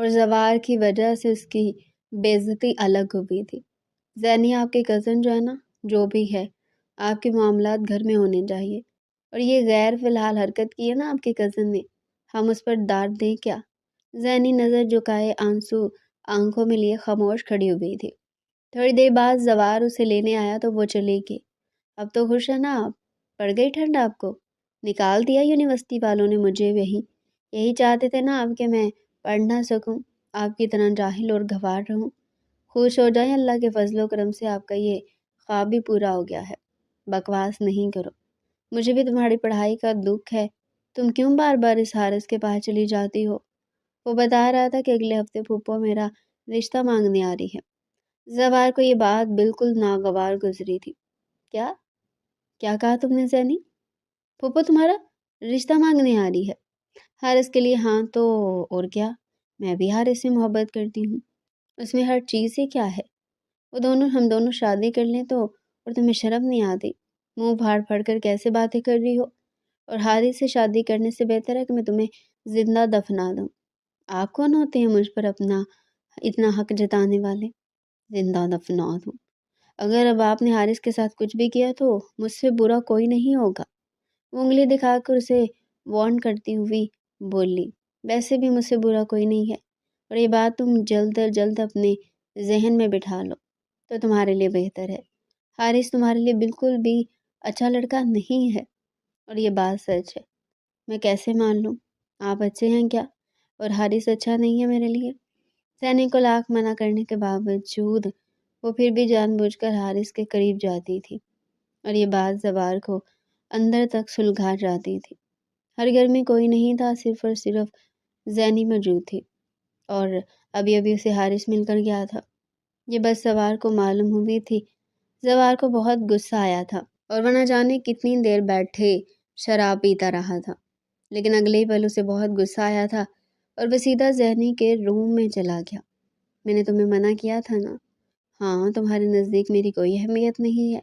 اور زوار کی وجہ سے اس کی بے عزتی الگ ہوئی تھی۔ زینی آپ کے کزن جو ہے نا، جو بھی ہے، آپ کے معاملات گھر میں ہونے چاہیے، اور یہ غیر فی الحال حرکت کی ہے نا آپ کے کزن نے، ہم اس پر ڈانٹ دیں کیا؟ زینی نظر جھکائے آنسو آنکھوں میں لیے خاموش کھڑی ہوئی تھی۔ تھوڑی دیر بعد زوار اسے لینے آیا تو وہ چلی گئی۔ اب تو خوش ہے نا آپ؟ پڑ گئی ٹھنڈ آپ کو؟ نکال دیا یونیورسٹی والوں نے مجھے، یہی چاہتے تھے نا آپ کہ میں پڑھ نہ سکوں، آپ کی طرح جاہل اور گنوار رہوں۔ خوش ہو جائیں، اللہ کے فضل و کرم سے آپ کا یہ خواب بھی پورا ہو گیا ہے۔ بکواس نہیں کرو، مجھے بھی تمہاری پڑھائی کا دکھ ہے، تم کیوں بار بار اس حارث کے پاس چلی جاتی ہو؟ وہ بتا رہا تھا کہ اگلے ہفتے پھوپھو میرا رشتہ مانگنے آ رہی ہے۔ زوار کو یہ بات بالکل ناگوار گزری تھی۔ کیا کیا کہا تم نے زینی؟ پھوپھو تمہارا رشتہ مانگنے آ رہی ہے؟ حارث کے لیے ہاں تو اور کیا، میں بھی حارث سے محبت کرتی ہوں، اس میں ہر چیز ہی کیا ہے؟ ہم دونوں شادی کر لیں تو، اور تمہیں شرم نہیں آتی؟ منہ پھاڑ پھاڑ کر کیسے باتیں کر رہی ہو؟ اور حارث سے شادی کرنے سے بہتر ہے کہ میں تمہیں زندہ دفنا دوں۔ آپ کون ہوتے ہیں مجھ پر اپنا اتنا حق جتانے والے؟ زندہ دفنا دوں؟ اگر اب آپ نے حارث کے ساتھ کچھ بھی کیا تو مجھ سے برا کوئی نہیں ہوگا۔ وہ انگلی دکھا کر اسے وارن کرتی ہوئی بولی، ویسے بھی مجھ سے برا کوئی نہیں ہے، اور یہ بات تم جلد از جلد اپنے ذہن میں بٹھا لو تو تمہارے لیے بہتر ہے۔ حارث تمہارے لیے بالکل بھی اچھا لڑکا نہیں ہے، اور یہ بات سچ ہے۔ میں کیسے مان لوں؟ آپ اچھے ہیں کیا اور حارث اچھا نہیں ہے میرے لیے؟ زینی کو لاکھ منع کرنے کے باوجود وہ پھر بھی جان بوجھ کر حارث کے قریب جاتی تھی، اور یہ بات زوار کو اندر تک سلگھا جاتی تھی۔ ہر گھر میں کوئی نہیں تھا، صرف اور صرف زینی موجود تھی، اور ابھی ابھی اسے حارث مل کر گیا تھا۔ یہ بس زوار کو معلوم ہوئی تھی۔ زوار کو بہت غصہ آیا تھا، اور وہ نہ جانے کتنی دیر بیٹھے شراب پیتا رہا تھا، لیکن اگلے ہی پل اسے بہت غصہ آیا تھا اور وہ سیدھا زینی کے روم میں چلا گیا۔ میں نے تمہیں منع کیا تھا نا؟ ہاں، تمہارے نزدیک میری کوئی اہمیت نہیں ہے؟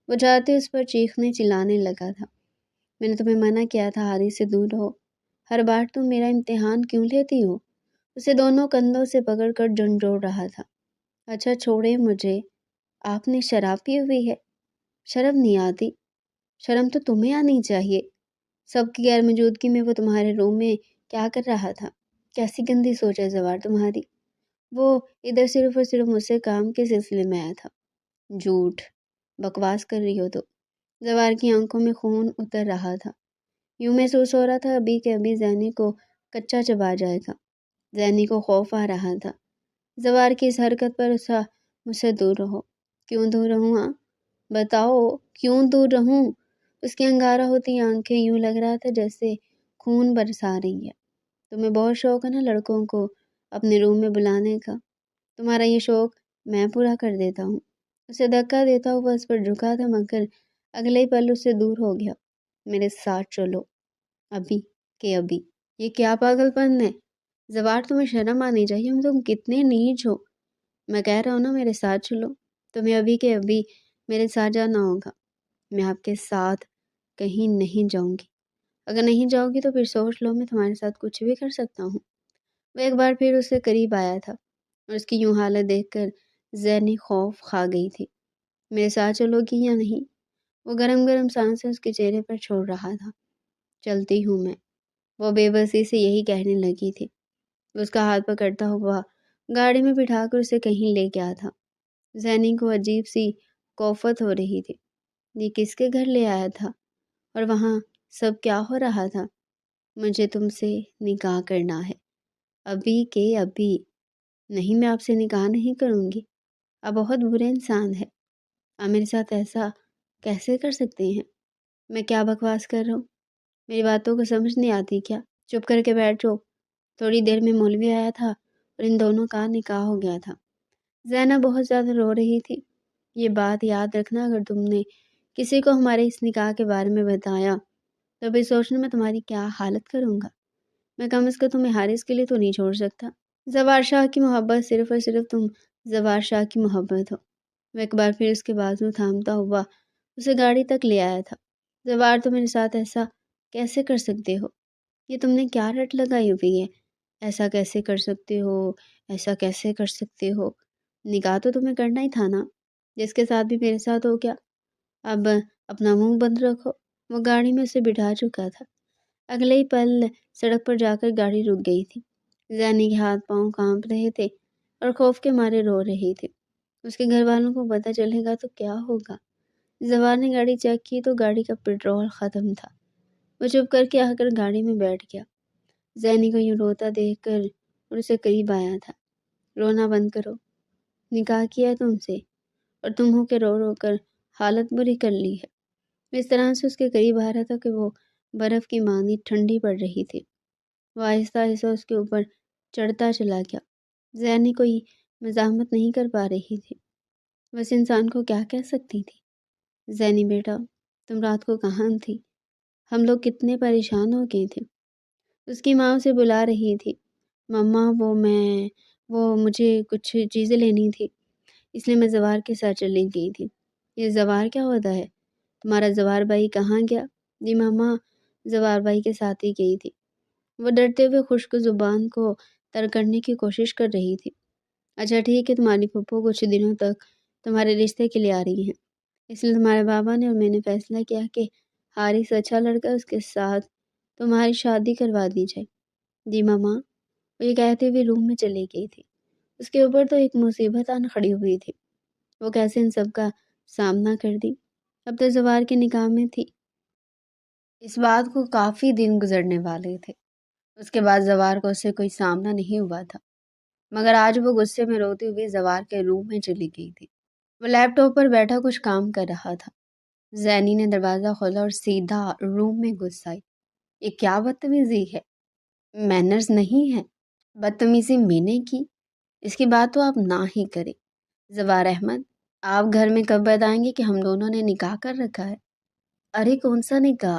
وہ جاتے اس پر چیخنے چلانے لگا تھا۔ میں نے تمہیں منع کیا تھا حارث سے دور رہو، ہر بار تم میرا امتحان کیوں لیتی ہو؟ اسے دونوں کندھوں سے پکڑ کر جھنجھوڑ رہا تھا۔ اچھا چھوڑے مجھے، آپ نے شراب پی ہوئی ہے؟ شرم نہیں آتی؟ شرم تو تمہیں آنی چاہیے۔ سب کی غیر موجودگی میں وہ تمہارے روم میں کیا کر رہا تھا؟ کیسی گندی سوچ ہے زوار تمہاری۔ وہ ادھر صرف اور صرف مجھ سے کام کے سلسلے میں آیا تھا۔ جھوٹ، بکواس کر رہی ہو تو۔ زوار کی آنکھوں میں خون اتر رہا تھا، یوں محسوس ہو رہا تھا ابھی کہ ابھی زینی کو کچا چبا جائے گا۔ زینی کو خوف آ رہا تھا۔ زوار کی اس حرکت پر اسا مجھ سے دور رہو۔ کیوں دور رہوں؟ ہاں بتاؤ، کیوں دور رہوں؟ اس کی انگارہ ہوتی آنکھیں یوں لگ رہا تھا جیسے خون برسا رہی ہے۔ تمہیں بہت شوق ہے نا لڑکوں کو اپنے روم میں بلانے کا، تمہارا یہ شوق میں پورا کر دیتا ہوں۔ اسے دھکا دیتا ہوا اس پر جھکا تھا، مگر اگلے ہی پل اس سے دور ہو گیا۔ میرے ساتھ چلو، ابھی کہ ابھی۔ یہ کیا پاگل پن ہے؟ زوار تمہیں شرم آنی چاہیے، تم کتنے نیچ ہو۔ میں کہہ رہا ہوں نا میرے ساتھ چلو، تمہیں ابھی کہ ابھی میرے ساتھ جانا ہوگا۔ میں آپ کے ساتھ کہیں نہیں جاؤں گی۔ اگر نہیں جاؤ گی تو پھر سوچ لو میں تمہارے ساتھ کچھ بھی کر سکتا ہوں۔ وہ ایک بار پھر اس سے قریب آیا تھا، اور اس کی یوں حالت دیکھ کر زینی خوف کھا گئی تھی۔ میرے ساتھ چلو گی یا نہیں؟ وہ گرم گرم سانسیں اس کے چہرے پر چھوڑ رہا تھا۔ چلتی ہوں میں، وہ بے بسی سے یہی کہنے لگی تھی۔ اس کا ہاتھ پکڑتا ہوا گاڑی میں بٹھا کر اسے کہیں لے گیا تھا۔ زینی کو عجیب سی کوفت ہو رہی تھی۔ یہ کس کے گھر لے آیا تھا، اور وہاں سب کیا ہو رہا تھا؟ مجھے تم سے نکاح کرنا ہے، ابھی کہ ابھی۔ نہیں، میں آپ سے نکاح نہیں کروں گی، آپ بہت برے انسان ہیں، آپ میرے ساتھ ایسا کیسے کر سکتے ہیں؟ میں کیا بکواس کر رہا ہوں؟ میری باتوں کو سمجھ نہیں آتی کیا؟ چپ کر کے بیٹھ جاؤ۔ تھوڑی دیر میں مولوی آیا تھا اور ان دونوں کا نکاح ہو گیا تھا۔ زینب بہت زیادہ رو رہی تھی۔ یہ بات یاد رکھنا، اگر تم نے کسی کو ہمارے اس نکاح کے بارے میں بتایا تو بھی سوچنا میں تمہاری کیا حالت کروں گا۔ میں کم از کم تمہیں حارث کے لیے تو نہیں چھوڑ سکتا۔ زوار شاہ کی محبت صرف اور صرف تم زوار شاہ کی محبت ہو۔ وہ ایک بار پھر اس کے بازو تھامتا ہوا اسے گاڑی تک لے آیا تھا۔ زوار، تم میرے ساتھ ایسا کیسے کر سکتے ہو؟ یہ تم نے کیا رٹ لگائی ہوئی ہے؟ ایسا کیسے کر سکتے ہو، ایسا کیسے کر سکتے ہو؟ نکاح تو تمہیں کرنا ہی تھا نا، جس کے ساتھ بھی میرے ساتھ ہو گیا۔ اب اپنا منہ بند رکھو۔ وہ گاڑی میں اسے بٹھا چکا تھا۔ اگلے ہی پل سڑک پر جا کر گاڑی رک گئی تھی۔ زینی کے ہاتھ پاؤں کانپ رہے تھے اور خوف کے مارے رو رہی تھی۔ اس کے گھر والوں کو پتہ چلے گا تو کیا ہوگا؟ زوار نے گاڑی چیک کی تو گاڑی کا پیٹرول ختم تھا۔ وہ چپ کر کے آ کر گاڑی میں بیٹھ گیا۔ زینی کو یوں روتا دیکھ کر اور اسے قریب آیا تھا۔ رونا بند کرو، نکاح کیا ہے تم سے اور تم ہو کے رو رو کر حالت بری کر لی ہے۔ اس طرح سے اس کے قریب آ رہا تھا کہ وہ برف کی مانند ٹھنڈی پڑ رہی تھی۔ وہ آہستہ آہستہ اس کے اوپر چڑھتا چلا گیا۔ زینی کوئی مزاحمت نہیں کر پا رہی تھی، بس انسان کو کیا کہہ سکتی تھی۔ زینی بیٹا، تم رات کو کہاں تھی؟ ہم لوگ کتنے پریشان ہو گئے تھے۔ اس کی ماں اسے بلا رہی تھی۔ مما وہ مجھے کچھ چیزیں لینی تھی، اس لیے میں زوار کے ساتھ چلی گئی تھی۔ یہ زوار کیا ہوتا ہے؟ تمہارا زوار بھائی کہاں گیا؟ جی ماما، زوار بھائی کے ساتھ ہی گئی تھی۔ وہ ڈرتے ہوئے خشک زبان کو تر کرنے کی کوشش کر رہی تھی۔ اچھا ٹھیک ہے، تمہاری پھپھو کچھ دنوں تک تمہارے رشتے کے لیے آ رہی ہیں، اس لیے تمہارے بابا نے اور میں نے فیصلہ کیا کہ حارث اچھا لڑکا، اس کے ساتھ تمہاری شادی کروا دی جائے۔ جی ماما، وہ یہ کہتے ہوئے روم میں چلی گئی تھی۔ اس کے اوپر تو ایک مصیبت آن کھڑی ہوئی تھی۔ وہ کیسے ان سب کا سامنا کر دی؟ اب تو زوار کے نکاح میں تھی۔ اس بات کو کافی دن گزرنے والے تھے۔ اس کے بعد زوار کو اس سے کوئی سامنا نہیں ہوا تھا، مگر آج وہ غصے میں روتی ہوئی زوار کے روم میں چلی گئی تھی۔ وہ لیپ ٹاپ پر بیٹھا کچھ کام کر رہا تھا۔ زینی نے دروازہ کھولا اور سیدھا روم میں گھس آئی۔ یہ کیا بدتمیزی ہے؟ مینرز نہیں ہے۔ بدتمیزی میں نے کی؟ اس کی بات تو آپ نہ ہی کریں۔ زوار احمد، آپ گھر میں کب بتائیں گے کہ ہم دونوں نے نکاح کر رکھا ہے؟ ارے کون سا نکاح؟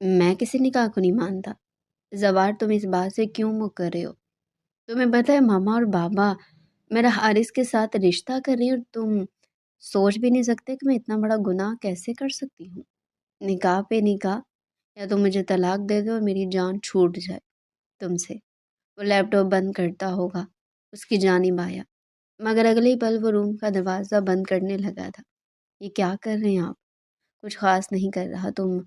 میں کسی نکاح کو نہیں مانتا۔ زوار، تم اس بات سے کیوں مکر رہے ہو؟ تمہیں پتہ ہے ماما اور بابا میرا حارث کے ساتھ رشتہ کر رہی اور تم سوچ بھی نہیں سکتے کہ میں اتنا بڑا گناہ کیسے کر سکتی ہوں۔ نکاح پہ نکاح، یا تو مجھے طلاق دے دو اور میری جان چھوٹ جائے تم سے۔ وہ لیپ ٹاپ بند کرتا ہوگا اس کی جانب آیا، مگر اگلے ہی پل وہ روم کا دروازہ بند کرنے لگا تھا۔ یہ کیا کر رہے ہیں آپ؟ کچھ خاص نہیں کر رہا، تم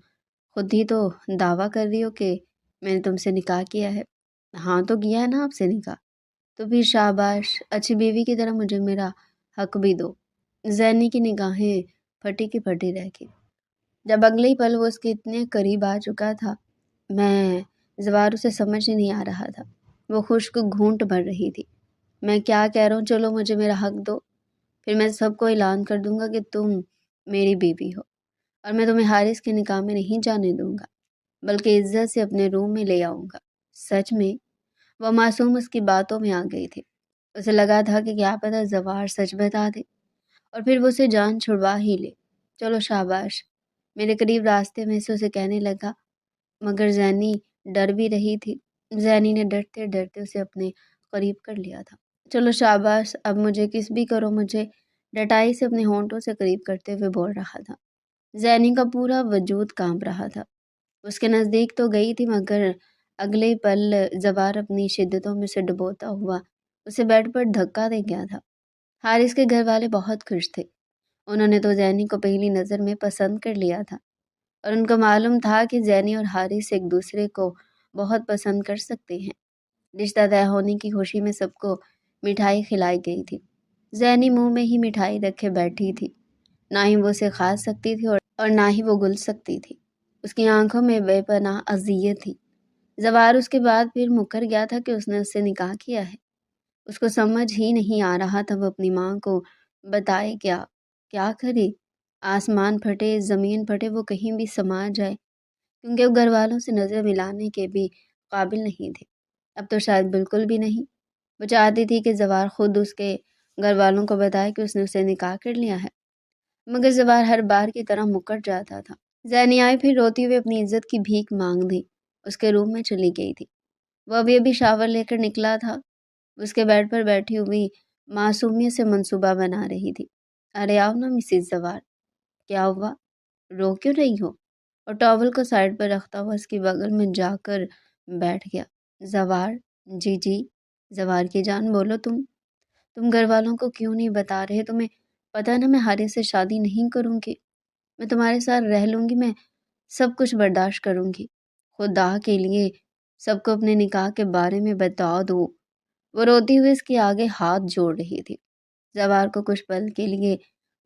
خود ہی تو دعویٰ کر رہی ہو کہ میں نے تم سے نکاح کیا ہے۔ ہاں تو کیا ہے نا آپ سے نکاح، تو پھر شاباش، اچھی بیوی کی طرح مجھے میرا حق بھی دو۔ زینی کی نگاہیں پھٹی کی پھٹی رہ گئی۔ جب اگلے ہی پل وہ اس کے اتنے قریب آ چکا تھا، زوار اسے سمجھ ہی نہیں آ رہا تھا۔ وہ خشک گھونٹ بھر رہی تھی۔ میں کیا کہہ رہا ہوں، چلو مجھے میرا حق دو، پھر میں سب کو اعلان کر دوں گا کہ تم میری بیوی ہو، اور میں تمہیں حارث کے نکاح میں نہیں جانے دوں گا، بلکہ عزت سے اپنے روم میں لے آؤں گا۔ سچ میں؟ وہ معصوم اس کی باتوں میں آ گئی تھی۔ اسے لگا تھا کہ کیا پتہ زوار سچ بتا دے اور پھر وہ اسے جان چھڑوا ہی لے۔ چلو شاباش، میرے قریب راستے میں سے اسے کہنے لگا، مگر زینی ڈر بھی رہی تھی۔ زینی نے ڈرتے ڈرتے اسے اپنے قریب کر لیا تھا۔ چلو شاباش، اب مجھے کس بھی کرو، مجھے ڈٹائی سے اپنے ہونٹوں سے قریب کرتے ہوئے بول رہا تھا۔ زینی کا پورا وجود کانپ رہا تھا۔ اس کے نزدیک تو گئی تھی، مگر اگلے پل زوار اپنی شدتوں میں سے ڈبوتا ہوا اسے بیڈ پر دھکا دے گیا تھا۔ حارث کے گھر والے بہت خوش تھے۔ انہوں نے تو زینی کو پہلی نظر میں پسند کر لیا تھا، اور ان کو معلوم تھا کہ زینی اور حارث ایک دوسرے کو بہت پسند کر سکتے ہیں۔ رشتہ طے ہونے کی خوشی میں سب کو مٹھائی کھلائی گئی تھی۔ زینی منہ میں ہی مٹھائی رکھے بیٹھی تھی، نہ ہی وہ اسے کھا سکتی تھی اور نہ ہی وہ گل سکتی تھی۔ اس کی آنکھوں میں بے پناہ اذیت تھی۔ زوار اس کے بعد پھر مکر گیا تھا کہ اس نے اس سے نکاح کیا ہے۔ اس کو سمجھ ہی نہیں آ رہا تھا وہ اپنی ماں کو بتائے کیا کرے۔ آسمان پھٹے زمین پھٹے وہ کہیں بھی سما جائے، کیونکہ وہ گھر والوں سے نظر ملانے کے بھی قابل نہیں تھے۔ اب تو شاید بالکل بھی نہیں۔ وہ چاہتی تھی کہ زوار خود اس کے گھر والوں کو بتائے کہ اس نے اسے نکاح کر لیا ہے، مگر زوار ہر بار کی طرح مکر جاتا تھا۔ زینی آئی پھر روتی ہوئے اپنی عزت کی بھیک مانگ دی اس کے روم میں چلی گئی تھی۔ وہ ابھی شاور لے کر نکلا تھا۔ اس کے بیڈ پر بیٹھی ہوئی معصومیت سے منصوبہ بنا رہی تھی۔ ارے آؤ نا مسز زوار، کیا ہوا، رو کیوں رہی ہو؟ اور ٹاول کو سائڈ پر رکھتا ہوا اس کی بغل میں جا کر بیٹھ گیا۔ زوار، جی جی، زوار کی جان بولو تم گھر والوں کو کیوں نہیں بتا رہے؟ تمہیں پتہ نا میں حارث سے شادی نہیں کروں گی، میں تمہارے ساتھ رہ لوں گی، میں سب کچھ برداشت کروں گی، خدا کے لیے سب کو اپنے نکاح کے بارے میں بتا دو۔ وہ روتی ہوئی اس کے آگے ہاتھ جوڑ رہی تھی۔ زوار کو کچھ پل کے لیے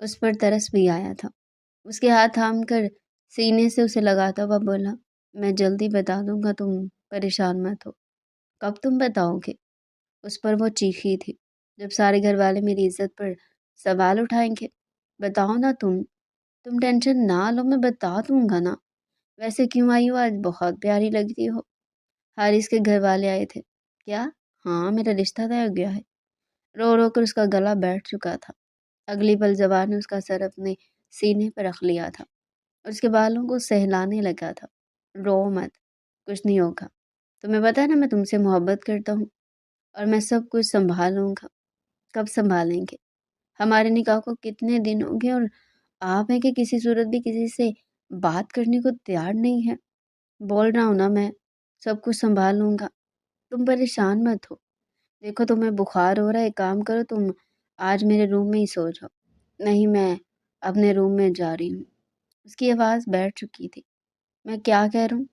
اس پر ترس بھی آیا تھا۔ اس کے ہاتھ تھام کر سینے سے اسے لگاتا ہوا بولا، میں جلدی بتا دوں گا، تم پریشان مت ہو۔ کب تم بتاؤ گے؟ اس پر وہ چیخی تھی، جب سارے گھر والے میری عزت پر سوال اٹھائیں گے۔ بتاؤ نا تم ٹینشن نہ لو، میں بتا دوں گا نا۔ ویسے کیوں آئی ہو؟ آج بہت پیاری لگتی ہو۔ حارث کے گھر والے آئے تھے کیا؟ ہاں، میرا رشتہ طے ہو گیا ہے۔ رو رو کر اس کا گلا بیٹھ چکا تھا۔ اگلی پل زوار نے اس کا سر اپنے سینے پر رکھ لیا تھا اور اس کے بالوں کو سہلانے لگا تھا۔ رو مت، کچھ نہیں ہوگا، تمہیں پتہ ہے نا میں تم سے محبت کرتا ہوں اور میں سب کچھ سنبھالوں گا۔ کب سنبھالیں گے؟ ہمارے نکاح کو کتنے دن ہو گئے اور آپ ہیں کہ کسی صورت بھی کسی سے بات کرنے کو تیار نہیں ہے۔ بول رہا ہوں نا میں سب کچھ سنبھال لوں گا، تم پریشان مت ہو۔ دیکھو تمہیں بخار ہو رہا ہے، ایک کام کرو، تم آج میرے روم میں ہی سو جاؤ۔ نہیں، میں اپنے روم میں جا رہی ہوں۔ اس کی آواز بیٹھ چکی تھی۔ میں کیا کہہ رہا ہوں؟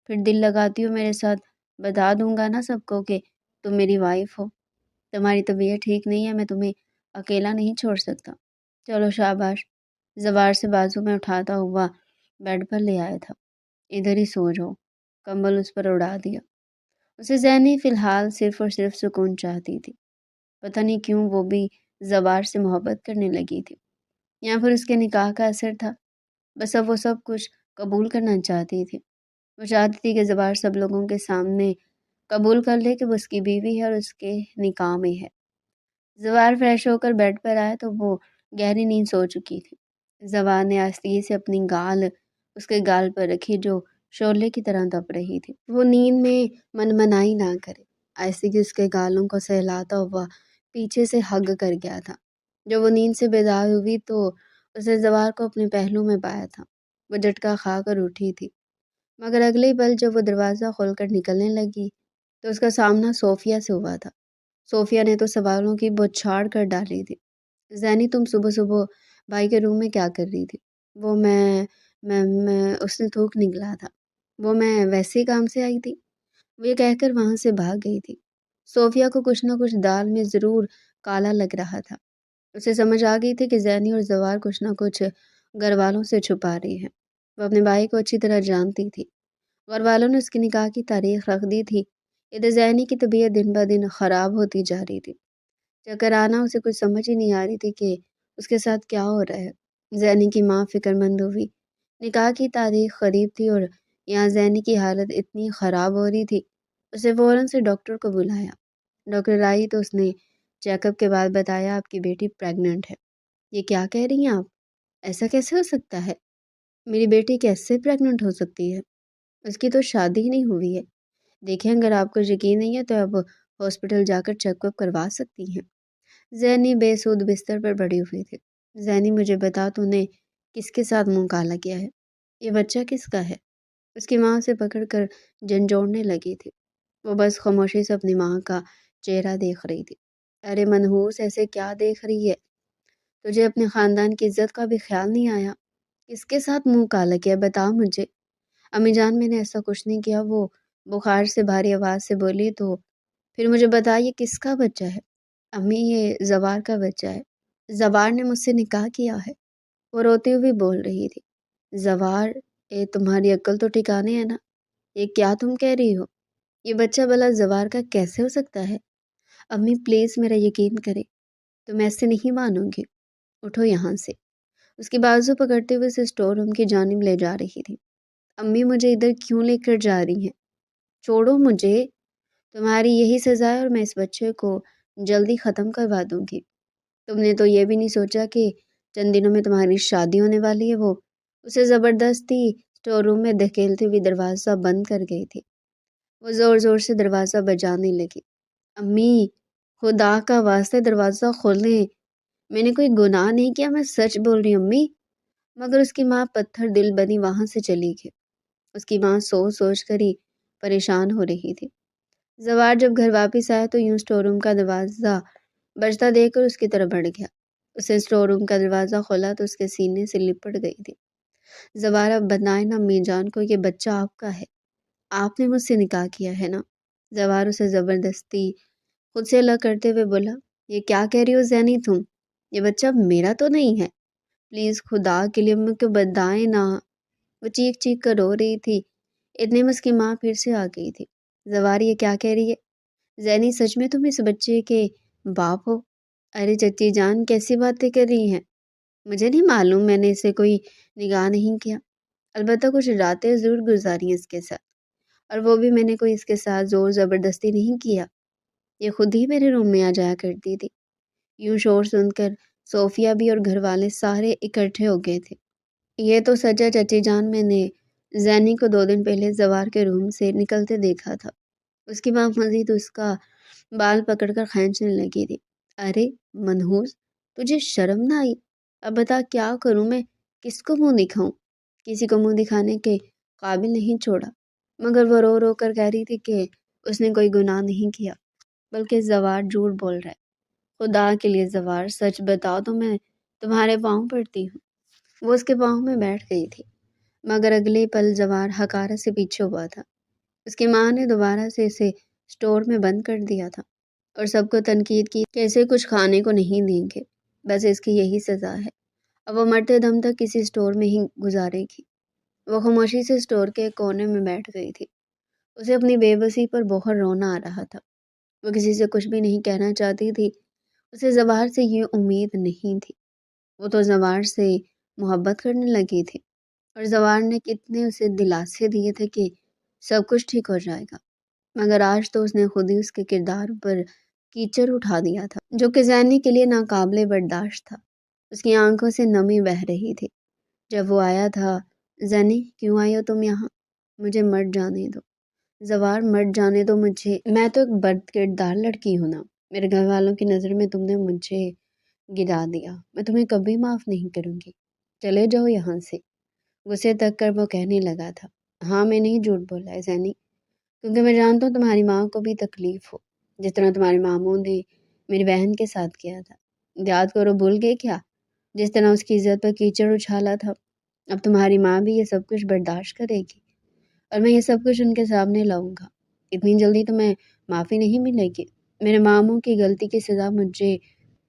پھر دل لگاتی ہو میرے ساتھ، بتا دوں گا نا سب کو کہ تم میری وائف ہو۔ تمہاری طبیعت ٹھیک نہیں ہے، میں تمہیں اکیلا نہیں چھوڑ سکتا۔ چلو شاباش۔ زوار سے بازو میں اٹھاتا ہوا بیڈ پر لے آیا تھا۔ ادھر ہی سو جاؤ، کمبل اس پر اڑا دیا۔ اسے ذہنی فی الحال صرف اور صرف سکون چاہتی تھی۔ پتہ نہیں کیوں وہ بھی زوار سے محبت کرنے لگی تھی، یا پھر اس کے نکاح کا اثر تھا۔ بس اب وہ سب کچھ قبول کرنا چاہتی تھی۔ وہ چاہتی تھی کہ زوار سب لوگوں کے سامنے قبول کر لے کہ وہ اس کی بیوی ہے اور اس کے نکاح میں ہے۔ زوار فریش ہو کر بیڈ پر آیا تو وہ گہری نیند سو چکی تھی۔ زوار نے آستگی سے اپنی گال اس کے گال پر رکھی جو شعلے کی طرح تپ رہی تھی۔ وہ نیند میں منمنائی نہ کرے، آستگی اس کے گالوں کو سہلاتا ہوا پیچھے سے ہگ کر گیا تھا۔ جب وہ نیند سے بیدار ہوئی تو اسے زوار کو اپنے پہلو میں پایا تھا۔ وہ جھٹکا کھا کر اٹھی تھی، مگر اگلے پل جب وہ دروازہ کھول کر نکلنے لگی تو اس کا سامنا صوفیہ سے ہوا تھا۔ صوفیہ نے تو سوالوں کی بوچھاڑ کر ڈالی تھی۔ زینی، تم صبح صبح بھائی کے روم میں کیا کر رہی تھی؟ وہ میں اس نے تھوک نکلا تھا۔ وہ میں ویسے ہی کام سے آئی تھی، وہ یہ کہہ کر وہاں سے بھاگ گئی تھی۔ صوفیہ کو کچھ نہ کچھ دال میں ضرور کالا لگ رہا تھا۔ اسے سمجھ آ گئی تھی کہ زینی اور زوار کچھ نہ کچھ گھر والوں سے چھپا رہی ہے۔ وہ اپنے بھائی کو اچھی طرح جانتی تھی۔ گھر والوں نے اس کے نکاح کی تاریخ رکھ دی تھی۔ ادھر زینی کی طبیعت دن بہ دن خراب ہوتی جا رہی تھی۔ چکر آنا، اسے کچھ سمجھ ہی نہیں آ رہی تھی کہ اس کے ساتھ کیا ہو رہا ہے۔ زینی کی ماں فکر مند ہوئی۔ نکاح کی تاریخ قریب تھی اور یہاں زینی کی حالت اتنی خراب ہو رہی تھی۔ اسے فوراً سے ڈاکٹر کو بلایا۔ ڈاکٹر آئی تو اس نے چیک اپ کے بعد بتایا، آپ کی بیٹی پریگننٹ ہے۔ یہ کیا کہہ رہی ہیں آپ؟ ایسا کیسے ہو سکتا ہے؟ میری بیٹی کیسے پریگننٹ ہو سکتی ہے؟ اس کی تو شادی ہی نہیں ہوئی ہے۔ دیکھیں، اگر آپ کو یقین نہیں ہے تو اب ہاسپٹل جا کر چیک اپ کروا سکتی ہیں۔ زینی بے سود بستر پر پڑی ہوئی تھی۔ زینی، مجھے بتا تو نے کس کے ساتھ منہ کالا کیا ہے؟ یہ بچہ کس کا ہے؟ اس کی ماں اسے پکڑ کر جھنجھوڑنے لگی تھی۔ وہ بس خاموشی سے اپنی ماں کا چہرہ دیکھ رہی تھی۔ ارے منحوس، ایسے کیا دیکھ رہی ہے؟ تجھے اپنے خاندان کی عزت کا بھی خیال نہیں آیا؟ کس کے ساتھ منہ کالا کیا؟ بتا مجھے۔ امی جان، میں نے ایسا کچھ نہیں کیا، وہ بخار سے بھاری آواز سے بولی۔ تو پھر مجھے بتائیے کس کا بچہ ہے؟ امی، یہ زوار کا بچہ ہے۔ زوار نے مجھ سے نکاح کیا ہے، وہ روتی ہوئی بول رہی تھی۔ زوار، تمہاری عقل تو ٹھکانے ہے نا؟ یہ کیا تم کہہ رہی ہو؟ یہ بچہ بلا زوار کا کیسے ہو سکتا ہے؟ امی پلیز میرا یقین کرے، تم ایسے نہیں مانو گی۔ اٹھو یہاں سے۔ اس کی بازو پکڑتے ہوئے اسے اسٹور روم کی جانب لے جا رہی تھی۔ امی، مجھے ادھر کیوں لے کر جا رہی ہیں؟ چھوڑو مجھے، تمہاری یہی سزا ہے اور میں اس بچے کو جلدی ختم کروا دوں گی۔ تم نے تو یہ بھی نہیں سوچا کہ چند دنوں میں تمہاری شادی ہونے والی ہے۔ وہ اسے زبردستی اسٹور روم میں دھکیلتے ہوئے دروازہ بند کر گئی تھی۔ وہ زور زور سے دروازہ بجانے لگی۔ امی، خدا کا واسطہ دروازہ کھولیں، میں نے کوئی گناہ نہیں کیا، میں سچ بول رہی ہوں امی۔ مگر اس کی ماں پتھر دل بنی وہاں سے چلی گئی۔ اس کی ماں سوچ سوچ کر ہی پریشان ہو رہی تھی۔ زوار جب گھر واپس آیا تو یوں اسٹور روم کا دروازہ بجتا دیکھ کر اس کی طرف بڑھ گیا۔ اسے اسٹور روم کا دروازہ کھولا تو اس کے سینے سے لپٹ گئی تھی۔ زوار اب بتائیں نا امی جان کو یہ بچہ آپ کا ہے، آپ نے مجھ سے نکاح کیا ہے نا؟ زوار اسے زبردستی خود سے الگ کرتے ہوئے بولا، یہ کیا کہہ رہی ہو زینی تم؟ یہ بچہ میرا تو نہیں ہے، پلیز خدا کے لیے مجھ کو بتائیں نا۔ وہ چیخ چیخ کر رو رہی تھی۔ اتنے میں اس کی ماں پھر سے آ گئی تھی۔ زوار یہ کیا کہہ رہی ہے؟ زینی سچ میں تم اس بچے کے باپ ہو؟ ارے چچی جان کیسی باتیں کر رہی ہیں؟ مجھے نہیں معلوم، میں نے اسے کوئی نگاہ نہیں کیا، البتہ کچھ راتیں ضرور گزاری اس کے ساتھ، اور وہ بھی میں نے کوئی اس کے ساتھ زور زبردستی نہیں کیا، یہ خود ہی میرے روم میں آ جایا کرتی تھی۔ یوں شور سن کر صوفیہ بھی اور گھر والے سارے اکٹھے ہو گئے تھے۔ یہ تو سچ ہے چچی جان، میں نے زینی کو 2 دن پہلے زوار کے روم سے نکلتے دیکھا تھا۔ اس کی ماں مزید اس کا بال پکڑ کر کھینچنے لگی تھی۔ ارے منحوس، تجھے شرم نہ آئی؟ اب بتا کیا کروں میں، کس کو منہ دکھاؤں؟ کسی کو منہ دکھانے کے قابل نہیں چھوڑا، مگر وہ رو رو کر کہہ رہی تھی کہ اس نے کوئی گناہ نہیں کیا، بلکہ زوار جھوٹ بول رہا ہے۔ خدا کے لیے زوار سچ بتاؤ تو میں تمہارے پاؤں پڑتی ہوں۔ وہ اس کے پاؤں میں بیٹھ گئی تھی، مگر اگلے پل زوار حقارت سے پیچھے ہوا تھا۔ اس کی ماں نے دوبارہ سے اسے اسٹور میں بند کر دیا تھا اور سب کو تنقید کی کہ اسے کچھ کھانے کو نہیں دیں گے، بس اس کی یہی سزا ہے، اب وہ مرتے دم تک کسی اسٹور میں ہی گزارے گی۔ وہ خاموشی سے اسٹور کے کونے میں بیٹھ گئی تھی۔ اسے اپنی بے بسی پر بہت رونا آ رہا تھا۔ وہ کسی سے کچھ بھی نہیں کہنا چاہتی تھی، اسے زوار سے یہ امید نہیں تھی۔ وہ تو زوار سے محبت کرنے لگی تھی، اور زوار نے کتنے اسے دلاسے دیے تھے کہ سب کچھ ٹھیک ہو جائے گا، مگر آج تو اس نے خود ہی اس کے کردار پر کیچڑ اٹھا دیا تھا، جو کہ زینی کے لیے ناقابل برداشت تھا۔ اس کی آنکھوں سے نمی بہہ رہی تھی جب وہ آیا تھا۔ زینی کیوں آئی ہو تم یہاں؟ مجھے مر جانے دو زوار، مر جانے دو مجھے، میں تو ایک بد کردار لڑکی ہوں نا، میرے گھر والوں کی نظر میں تم نے مجھے گرا دیا، میں تمہیں کبھی معاف نہیں کروں گی، چلے جاؤ یہاں سے۔ غصے تک کر وہ کہنے لگا تھا، ہاں میں نہیں جھوٹ بولا ہے زینی، کیونکہ میں جانتا ہوں تمہاری ماں کو بھی تکلیف ہو، جس طرح تمہارے ماموں نے میری بہن کے ساتھ کیا تھا۔ یاد کرو، بھول گئے کیا؟ جس طرح اس کی عزت پر کیچڑ اچھالا تھا۔ اب تمہاری ماں بھی یہ سب کچھ برداشت کرے گی، اور میں یہ سب کچھ ان کے سامنے لاؤں گا۔ اتنی جلدی تمہیں معافی نہیں ملے گی۔ میرے ماموں کی غلطی کی سزا مجھے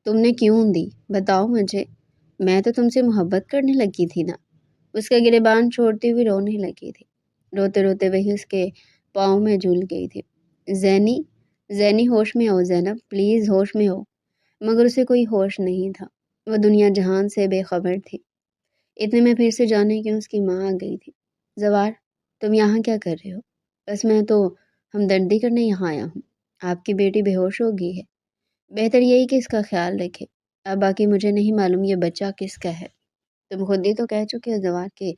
تم نے کیوں دی؟ بتاؤ مجھے، میں تو تم سے محبت کرنے لگی تھی نا۔ اس کا گریبان چھوڑتی ہوئی رونے لگی تھی۔ روتے روتے وہی اس کے پاؤں میں جھول گئی تھی۔ زینی، زینی ہوش میں ہو زینب، پلیز ہوش میں ہو۔ مگر اسے کوئی ہوش نہیں تھا، وہ دنیا جہان سے بے خبر تھی۔ اتنے میں پھر سے جانے کیوں اس کی ماں آ گئی تھی۔ زوار، تم یہاں کیا کر رہے ہو؟ بس میں تو ہمدردی کرنے یہاں آیا ہوں، آپ کی بیٹی بے ہوش ہو گئی ہے، بہتر یہی کہ اس کا خیال رکھے۔ اب باقی مجھے نہیں معلوم یہ بچہ کس کا ہے، تم خود ہی تو کہہ چکے ہو زوار کہ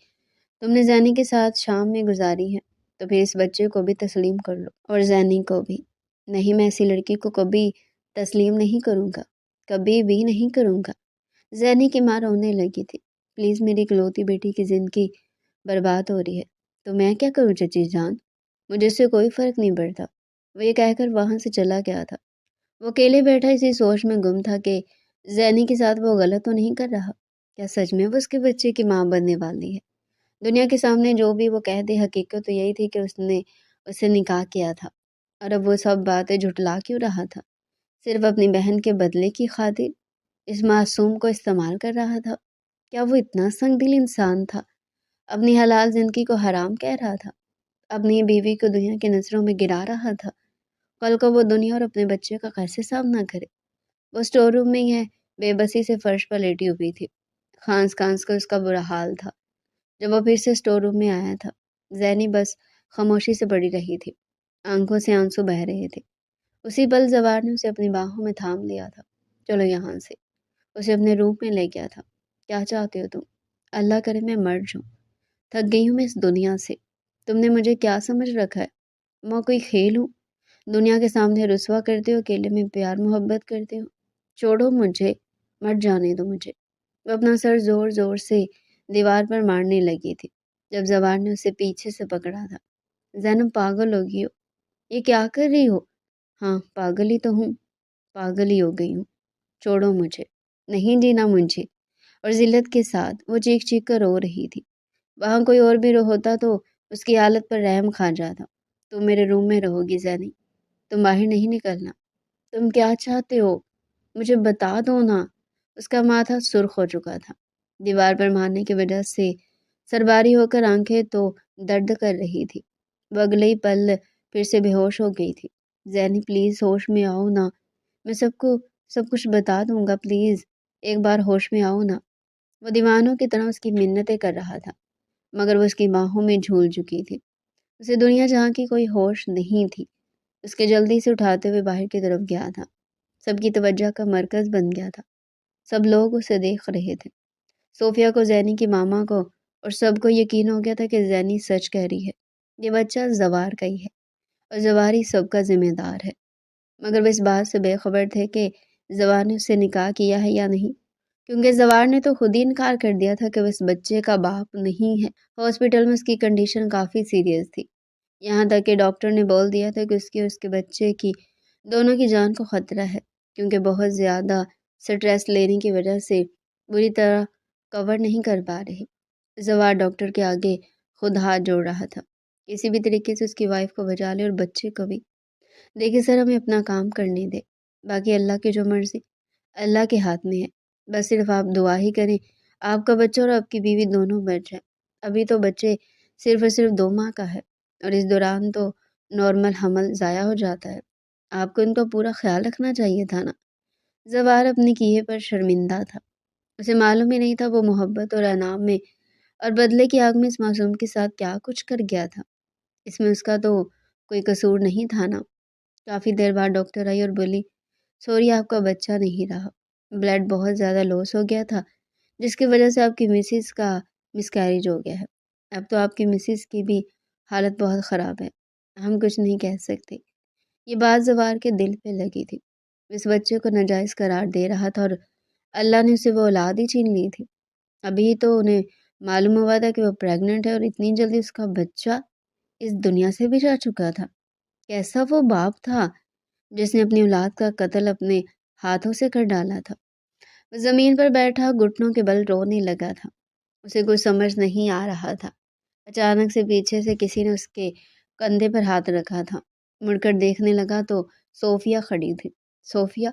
تم نے زینی کے ساتھ شام میں گزاری ہے، تو پھر اس بچے کو بھی تسلیم کر لو، اور زینی کو بھی۔ نہیں، میں ایسی لڑکی کو کبھی تسلیم نہیں کروں گا، کبھی بھی نہیں کروں گا۔ زینی کی ماں رونے لگی تھی، پلیز میری اکلوتی بیٹی کی زندگی برباد ہو رہی ہے، تو میں کیا کروں چچی جان؟ مجھے اس سے کوئی فرق نہیں پڑتا۔ وہ یہ کہہ کر وہاں سے چلا گیا تھا۔ وہ اکیلے بیٹھا اسی سوچ میں گم تھا کہ زینی کے ساتھ وہ غلط تو نہیں کر رہا، کیا سچ میں وہ اس کے بچے کی ماں بننے والی ہے؟ دنیا کے سامنے جو بھی وہ کہہ دے، حقیقت تو یہی تھی کہ اس نے اس سے نکاح کیا تھا، اور اب وہ سب باتیں جھٹلا کیوں رہا تھا؟ صرف اپنی بہن کے بدلے کی خاطر اس معصوم کو استعمال کر رہا تھا؟ کیا وہ اتنا سنگ دل انسان تھا؟ اپنی حلال زندگی کو حرام کہہ رہا تھا، اپنی بیوی کو دنیا کی نظروں میں گرا رہا تھا۔ کل کو وہ دنیا اور اپنے بچے کا کیسے سامنا کرے؟ وہ اسٹور روم میں یہ بے بسی سے فرش پر لیٹی ہوئی تھی، کھانس کھانس کر اس کا برا حال تھا۔ جب وہ پھر سے اسٹور روم میں آیا تھا، زینی بس خاموشی سے پڑی رہی تھی، آنکھوں سے آنسو بہہ رہے تھے۔ اسی پل زوار نے اسے اپنی باہوں میں تھام لیا تھا۔ چلو یہاں سے، اسے اپنے روم میں لے گیا تھا۔ کیا چاہتے ہو تم؟ اللہ کرے میں مر جاؤں، تھک گئی ہوں میں اس دنیا سے۔ تم نے مجھے کیا سمجھ رکھا ہے؟ میں کوئی کھیل ہوں؟ دنیا کے سامنے رسوا کرتے ہو، اکیلے میں پیار محبت کرتے ہو۔ چھوڑو مجھے، مر جانے دو مجھے۔ وہ اپنا سر زور زور سے دیوار پر مارنے لگی تھی جب زوار نے اسے پیچھے سے پکڑا تھا۔ زینب پاگل ہو گئی ہو، یہ کیا کر رہی ہو؟ ہاں پاگل ہی تو ہوں، پاگل ہی ہو گئی ہوں، چھوڑو مجھے، نہیں جینا مجھے۔ اور ذلت کے ساتھ وہ چیخ چیخ کر رو رہی تھی۔ وہاں کوئی اور بھی ہوتا تو اس کی حالت پر رحم کھا جاتا۔ تم میرے روم میں رہو گی زینی، تم باہر نہیں نکلنا۔ تم کیا چاہتے ہو؟ مجھے بتا دو نا۔ اس کا ماتھا سرخ ہو چکا تھا، دیوار پر مارنے کی وجہ سے سرباری ہو کر آنکھیں تو درد کر رہی تھی۔ وہ اگلے ہی پل پھر سے بے ہوش ہو گئی تھی۔ زینی پلیز ہوش میں آؤ نا، میں سب کچھ بتا دوں گا، پلیز ایک بار ہوش میں آؤ نا۔ وہ دیوانوں کی طرح اس کی منتیں کر رہا تھا، مگر وہ اس کی باہوں میں جھول چکی تھی۔ اسے دنیا جہاں کی کوئی ہوش نہیں تھی۔ اس کے جلدی سے اٹھاتے ہوئے باہر کی طرف گیا تھا۔ سب کی توجہ کا مرکز بن گیا تھا، سب لوگ اسے دیکھ رہے تھے۔ صوفیہ کو، زینی کی ماما کو اور سب کو یقین ہو گیا تھا کہ زینی سچ کہہ رہی ہے، یہ بچہ زوار کا ہی ہے اور زوار ہی سب کا ذمہ دار ہے۔ مگر وہ اس بات سے بے خبر تھے کہ زوار نے اس سے نکاح کیا ہے یا نہیں، کیونکہ زوار نے تو خود ہی انکار کر دیا تھا کہ وہ اس بچے کا باپ نہیں ہے۔ ہاسپٹل میں اس کی کنڈیشن کافی سیریس تھی، یہاں تک کہ ڈاکٹر نے بول دیا تھا کہ اس کے بچے کی دونوں کی جان کو خطرہ ہے، کیونکہ بہت زیادہ سٹریس لینے کی وجہ سے بری طرح کور نہیں کر پا رہے۔ زوار ڈاکٹر کے آگے خود ہاتھ جوڑ رہا تھا، کسی بھی طریقے سے اس کی وائف کو بچا لے اور بچے کو بھی۔ دیکھیے سر، ہمیں اپنا کام کرنے دے، باقی اللہ کی جو مرضی اللہ کے ہاتھ میں ہے۔ بس صرف آپ دعا ہی کریں آپ کا بچہ اور آپ کی بیوی دونوں بچ جائیں۔ ابھی تو بچے صرف اور صرف 2 ماہ کا ہے اور اس دوران تو نارمل حمل ضائع ہو جاتا ہے۔ آپ کو ان کا پورا خیال رکھنا چاہیے تھا نا۔ زوار اپنے کیے پر شرمندہ تھا، اسے معلوم ہی نہیں تھا وہ محبت اور انعام میں اور بدلے کی آگ میں اس معصوم کے ساتھ کیا کچھ کر گیا تھا۔ اس میں اس کا تو کوئی قصور نہیں تھا نا۔ کافی دیر بعد ڈاکٹر آئی اور بولی، سوری آپ کا بچہ نہیں رہا، بلڈ بہت زیادہ لوس ہو گیا تھا، جس کی وجہ سے آپ کی مسز کا مسکیریج ہو گیا ہے۔ اب تو آپ کی مسز کی بھی حالت بہت خراب ہے، ہم کچھ نہیں کہہ سکتے۔ یہ بات زوار کے دل پہ لگی تھی، اس بچے کو ناجائز قرار دے رہا تھا اور اللہ نے اسے وہ اولاد ہی چھین لی تھی۔ ابھی تو انہیں معلوم ہوا تھا کہ وہ پریگننٹ ہے اور اتنی جلدی اس کا بچہ اس دنیا سے بھی جا چکا تھا۔ کیسا وہ باپ تھا جس نے اپنی اولاد کا قتل اپنے ہاتھوں سے کر ڈالا تھا۔ وہ زمین پر بیٹھا گھٹنوں کے بل رونے لگا تھا، اسے کچھ سمجھ نہیں آ رہا تھا۔ اچانک سے پیچھے سے کسی نے اس کے کندھے پر ہاتھ رکھا تھا، مڑ کر دیکھنے لگا تو صوفیہ کھڑی تھی۔ صوفیہ،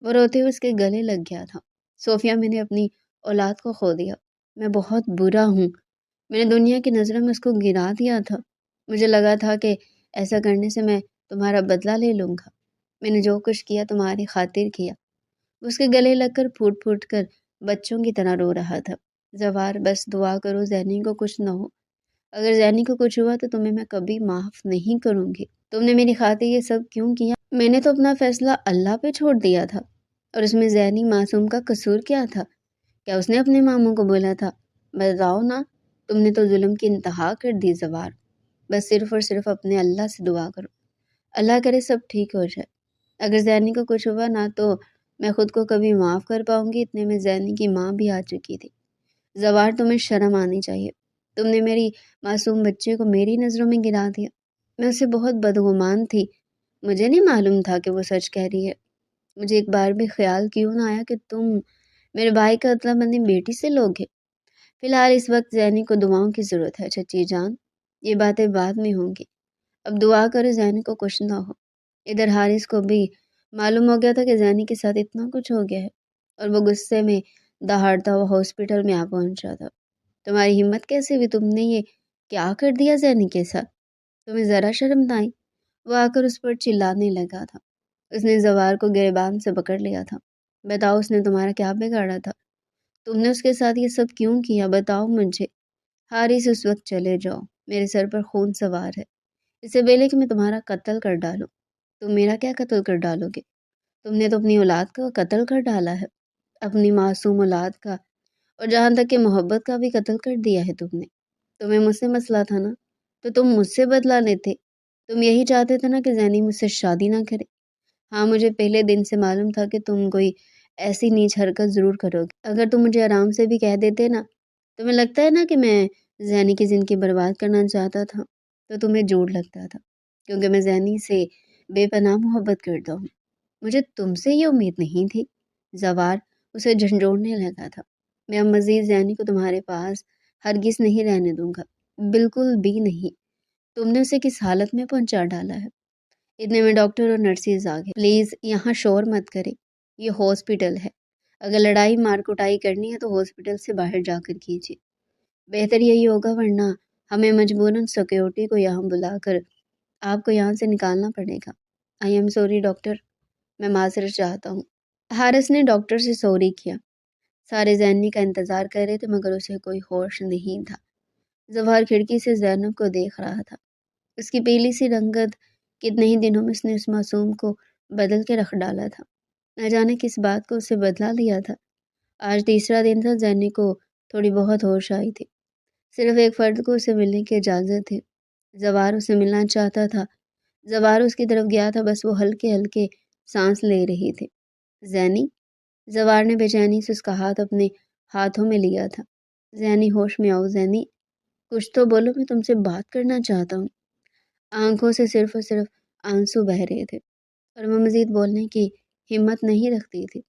وہ روتے ہوئے اس کے گلے لگ گیا تھا۔ صوفیہ، میں نے اپنی اولاد کو کھو دیا، میں بہت برا ہوں، میں نے دنیا کی نظروں میں اس کو گرا دیا تھا، مجھے لگا تھا کہ ایسا کرنے سے میں تمہارا بدلہ لے لوں گا، میں نے جو کچھ کیا تمہاری خاطر کیا۔ اس کے گلے لگ کر پھوٹ پھوٹ کر بچوں کی طرح رو رہا تھا۔ زوار، بس دعا کرو زینی کو کچھ نہ ہو، اگر زینی کو کچھ ہوا تو تمہیں میں کبھی معاف نہیں کروں گی۔ تم نے میری خاطر یہ سب کیوں کیا؟ میں نے تو اپنا فیصلہ اللہ پہ چھوڑ دیا تھا، اور اس میں زینی معصوم کا قصور کیا تھا؟ کیا اس نے اپنے ماموں کو بولا تھا؟ بتاؤ نا، تم نے تو ظلم کی انتہا کر دی زوار۔ بس صرف اور صرف اپنے اللہ سے دعا کرو، اللہ کرے سب ٹھیک ہو جائے۔ اگر زینی کو کچھ ہوا نہ تو میں خود کو کبھی معاف کر پاؤں گی، اتنے میں زینی کی ماں بھی آ چکی تھی۔ زوار، تمہیں شرم آنی چاہیے، تم نے میری معصوم بچے کو میری نظروں میں گرا دیا۔ میں اسے بہت بدگمان تھی، مجھے نہیں معلوم تھا کہ وہ سچ کہہ رہی ہے۔ مجھے ایک بار بھی خیال کیوں نہ آیا کہ تم میرے بھائی کا ادلا بندی بیٹی سے لوگ ہے۔ فی الحال اس وقت زینی کو دعاؤں کی ضرورت ہے چچی جان، یہ باتیں بعد میں ہوں گی، اب دعا کرے زینی کو کچھ نہ ہو۔ ادھر حارث کو بھی معلوم ہو گیا تھا کہ زینی کے ساتھ اتنا کچھ ہو گیا ہے، اور وہ غصے میں دہاڑتا ہوا ہاسپٹل میں آ پہنچا تھا۔ تمہاری ہمت کیسے ہوئی؟ تم نے یہ کیا کر دیا زینی کے ساتھ؟ تمہیں ذرا شرم نہ آئی؟ وہ آ کر اس پر چلانے لگا تھا۔ اس نے زوار کو گریبان سے پکڑ لیا تھا۔ بتاؤ، اس نے تمہارا کیا بگاڑا تھا؟ تم نے اس کے ساتھ یہ سب کیوں کیا؟ بتاؤ مجھے۔ حارث، اس وقت چلے جاؤ، میرے سر پر خون سوار ہے، اس سے پہلے کہ میں تمہارا قتل کر ڈالوں۔ تم میرا کیا قتل کر ڈالو گے؟ تم نے تو اپنی اولاد کا قتل کر ڈالا ہے، اپنی معصوم اولاد کا، اور جہاں تک کہ محبت کا بھی قتل کر دیا ہے تم نے۔ تمہیں مجھ سے مسئلہ تھا نا، تو تم مجھ سے بدلہ لیتے۔ تم یہی چاہتے تھے نا کہ زینی مجھ سے شادی نہ کرے۔ ہاں، مجھے پہلے دن سے معلوم تھا کہ تم کوئی ایسی نیچ حرکت ضرور کرو گے۔ اگر تم مجھے آرام سے بھی کہہ دیتے نا، تمہیں لگتا ہے نا کہ میں زینی کی زندگی برباد کرنا چاہتا تھا، تو تمہیں جھوٹ لگتا تھا۔ کیونکہ میں زینی سے بے پناہ محبت کرتا ہوں۔ مجھے تم سے یہ امید نہیں تھی۔ زوار اسے جھنجھوڑنے لگا تھا۔ میں اب مزید زینی کو تمہارے پاس ہرگز نہیں رہنے دوں گا، بالکل بھی نہیں۔ تم نے اسے کس حالت میں پہنچا ڈالا ہے۔ اتنے میں ڈاکٹر اور نرسز آ گئے۔ پلیز یہاں شور مت کرے، یہ ہاسپٹل ہے۔ اگر لڑائی مار کٹائی کرنی ہے تو ہاسپٹل سے باہر جا کر کیجیے، بہتر یہی ہوگا، ورنہ ہمیں مجبوراً سیکیورٹی کو یہاں بلا کر آپ کو یہاں سے نکالنا پڑے گا۔ آئی ایم سوری ڈاکٹر، میں معذرت چاہتا ہوں۔ حارث نے ڈاکٹر سے سوری کیا۔ سارے زینی کا انتظار کر رہے تھے مگر اسے کوئی ہوش نہیں تھا۔ ظفار کھڑکی سے زینب کو دیکھ رہا تھا۔ اس کی پیلی سی رنگت کتنے ہی دنوں میں اس نے اس معصوم کو بدل کے رکھ ڈالا تھا۔ نہ جانے کس بات کو اسے بدلا لیا تھا۔ آج تیسرا دن تھا، زینی کو تھوڑی بہت ہوش آئی تھی۔ صرف ایک فرد کو اسے ملنے کی اجازت تھی۔ زوار اسے ملنا چاہتا تھا۔ زوار اس کی طرف گیا تھا، بس وہ ہلکے ہلکے سانس لے رہی تھی۔ زینی، زوار نے بے چینی سے اس کا ہاتھ اپنے ہاتھوں میں لیا تھا۔ زینی، ہوش میں آؤ زینی، کچھ تو بولو، میں تم سے بات کرنا چاہتا ہوں۔ آنکھوں سے صرف اور صرف آنسو بہہ رہے تھے اور وہ مزید بولنے کی ہمت نہیں رکھتی تھی۔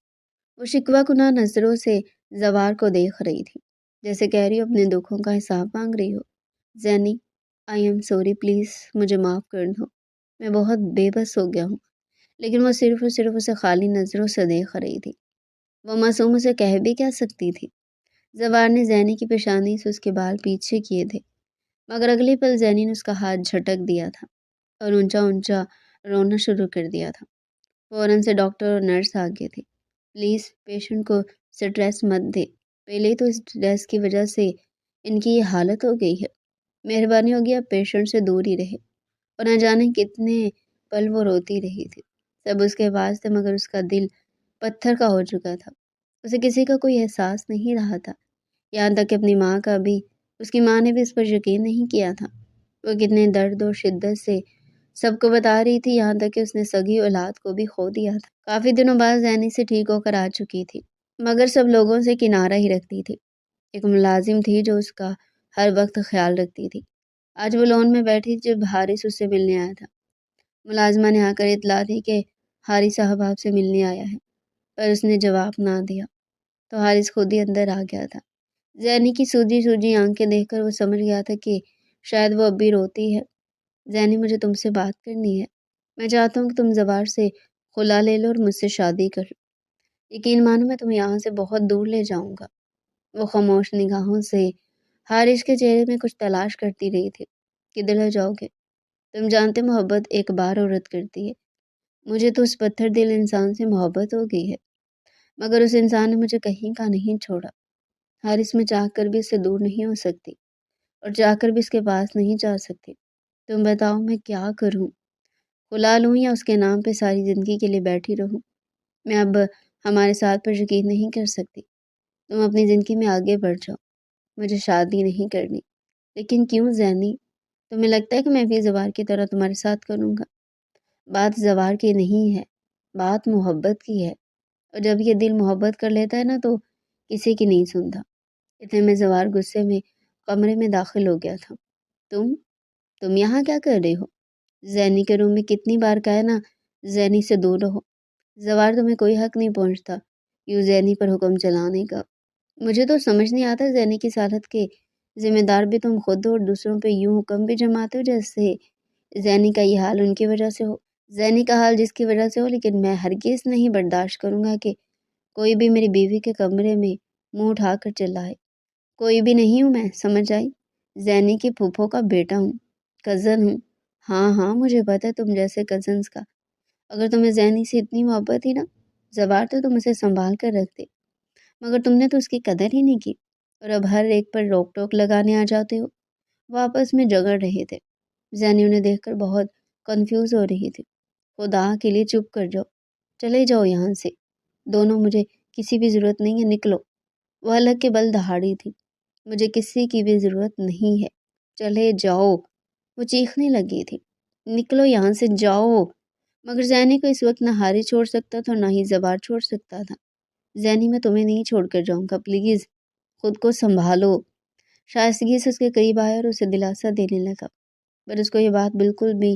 وہ شکوہ کناہ نظروں سے زوار کو دیکھ رہی تھی، جیسے کہہ رہی ہو اپنے دکھوں کا حساب مانگ رہی ہو۔ زینی، آئی ایم سوری، پلیز مجھے معاف کر دو، میں بہت بے بس ہو گیا ہوں۔ لیکن وہ صرف اور صرف اسے خالی نظروں سے دیکھ رہی تھی۔ وہ معصوم اسے کہہ بھی کیا سکتی تھی۔ زوار نے زینی کی پیشانی سے اس کے بال پیچھے کیے تھے، مگر اگلے پل زینی نے اس کا ہاتھ جھٹک دیا تھا اور اونچا اونچا رونا شروع کر دیا تھا۔ فوراً سے ڈاکٹر اور نرس آ گئے تھے۔ پلیز پیشنٹ کو سٹریس مت دے، پہلے تو اس سٹریس کی وجہ سے ان کی یہ حالت ہو گئی ہے۔ مہربانی ہوگی آپ پیشنٹ سے دور ہی رہے۔ اور نہ جانے کتنے پل وہ روتی رہی تھی۔ سب اس کے پاس تھے مگر اس کا دل پتھر کا ہو چکا تھا۔ اسے کسی کا کوئی احساس نہیں رہا تھا، یہاں تک کہ اپنی ماں کا بھی۔ اس کی ماں نے بھی اس پر یقین نہیں کیا تھا۔ وہ کتنے درد اور شدت سے سب کو بتا رہی تھی، یہاں تک کہ اس نے سگی اولاد کو بھی کھو دیا تھا۔ کافی دنوں بعد زینی سے ٹھیک ہو کر آ چکی تھی، مگر سب لوگوں سے کنارہ ہی رکھتی تھی۔ ایک ملازم تھی جو اس کا ہر وقت خیال رکھتی تھی۔ آج وہ لون میں بیٹھی جب حارث اس سے ملنے آیا تھا۔ ملازمہ نے آ کر اطلاع دی کہ حارث صاحب آپ سے ملنے آیا ہے، پر اس نے جواب نہ دیا تو حارث خود ہی اندر آ گیا تھا۔ زینی کی سوجی سوجی آنکھیں دیکھ کر وہ سمجھ گیا تھا کہ شاید وہ اب بھی روتی ہے۔ زینی، مجھے تم سے بات کرنی ہے۔ میں چاہتا ہوں کہ تم زوار سے خلا لے لو اور مجھ سے شادی کر لو۔ یقین مانو میں تمہیں یہاں سے بہت دور لے جاؤں گا۔ وہ خاموش نگاہوں سے حارث کے چہرے میں کچھ تلاش کرتی رہی تھی۔ کدھر لے جاؤ گے؟ تم جانتے محبت ایک بار عورت کرتی ہے۔ مجھے تو اس پتھر دل انسان سے محبت ہو گئی ہے، مگر اس انسان نے مجھے کہیں کا نہیں چھوڑا۔ حارث، میں چاہ کر بھی اس سے دور نہیں ہو سکتی اور چاہ کر بھی اس کے پاس نہیں جا سکتی۔ تم بتاؤ میں کیا کروں؟ خلا لوں یا اس کے نام پہ ساری زندگی کے لیے بیٹھی رہوں؟ میں اب ہمارے ساتھ پر یقین نہیں کر سکتی۔ تم اپنی زندگی میں آگے بڑھ جاؤ، مجھے شادی نہیں کرنی۔ لیکن کیوں زینی؟ تمہیں لگتا ہے کہ میں بھی زوار کی طرح تمہارے ساتھ کروں گا؟ بات زوار کی نہیں ہے، بات محبت کی ہے، اور جب یہ دل محبت کر لیتا ہے نا تو کسی کی نہیں سنتا۔ اتنے میں زوار غصے میں کمرے میں داخل ہو گیا تھا۔ تم یہاں کیا کر رہے ہو؟ زینی کے روم میں کتنی بار کہا نا زینی سے دور رہو۔ زوار، تمہیں کوئی حق نہیں پہنچتا یوں زینی پر حکم چلانے کا۔ مجھے تو سمجھ نہیں آتا زینی کی حالت کے ذمہ دار بھی تم خود ہو اور دوسروں پہ یوں حکم بھی جماتے ہو جیسے زینی کا یہ حال ان کی وجہ سے ہو۔ زینی کا حال جس کی وجہ سے ہو، لیکن میں ہرگز نہیں برداشت کروں گا کہ کوئی بھی میری بیوی کے کمرے میں منہ اٹھا کر چلائے۔ کوئی بھی نہیں ہوں میں، سمجھ آئی؟ زینی کی پھوپھو کا بیٹا ہوں، کزن ہوں۔ ہاں مجھے پتہ ہے تم جیسے کزنس کا۔ اگر تمہیں زینی سے اتنی محبت تھی نا زوار تو تم اسے سنبھال کر رکھتے، مگر تم نے تو اس کی قدر ہی نہیں کی اور اب ہر ایک پر روک ٹوک لگانے آ جاتے ہو۔ وہ آپس میں جگڑ رہے تھے۔ زینی انہیں دیکھ کر بہت کنفیوز ہو رہی تھی۔ خدا کے لیے چپ کر جاؤ، چلے جاؤ یہاں سے دونوں، مجھے کسی بھی ضرورت نہیں ہے، نکلو۔ وہ حلق کے بل دہاڑی تھی۔ مجھے کسی کی بھی ضرورت نہیں ہے، چلے جاؤ۔ وہ چیخنے لگی تھی، نکلو یہاں سے، جاؤ۔ مگر زینی کو اس وقت نہ حارث چھوڑ سکتا تھا اور نہ ہی زوار چھوڑ سکتا تھا۔ زینی، میں تمہیں نہیں چھوڑ کر جاؤں گا، پلیز خود کو سنبھالو۔ شائستگی سے اس کے قریب آیا اور اسے دلاسا دینے لگا، پر اس کو یہ بات بالکل بھی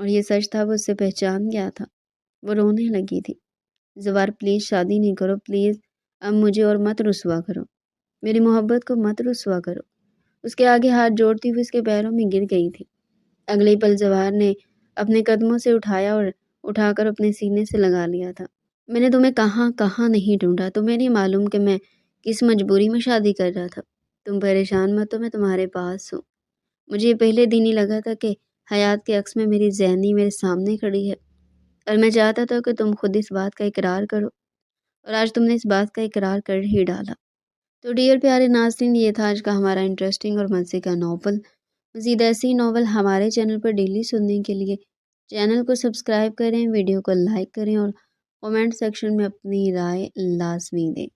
اور یہ سچ تھا، وہ اسے پہچان گیا تھا۔ وہ رونے لگی تھی۔ زوار پلیز شادی نہیں کرو، پلیز اب مجھے اور مت رسوا کرو، میری محبت کو مت رسوا کرو۔ اس کے آگے ہاتھ جوڑتی ہوئی اس کے پیروں میں گر گئی تھی۔ اگلے پل زوار نے اپنے قدموں سے اٹھایا اور اٹھا کر اپنے سینے سے لگا لیا تھا۔ میں نے تمہیں کہاں کہاں نہیں ڈھونڈا، تمہیں نہیں معلوم کہ میں کس مجبوری میں شادی کر رہا تھا۔ تم پریشان مت ہو، میں تمہارے پاس ہوں۔ مجھے یہ پہلے دن ہی لگا تھا کہ حیات کے عکس میں میری زینی میرے سامنے کھڑی ہے، اور میں چاہتا تھا کہ تم خود اس بات کا اقرار کرو، اور آج تم نے اس بات کا اقرار کر ہی ڈالا۔ تو ڈیئر پیارے ناظرین، یہ تھا آج کا ہمارا انٹرسٹنگ اور مزے کا ناول۔ مزید ایسے ہی ناول ہمارے چینل پر ڈیلی سننے کے لیے چینل کو سبسکرائب کریں، ویڈیو کو لائک کریں اور کمنٹ سیکشن میں اپنی رائے لازمی دیں۔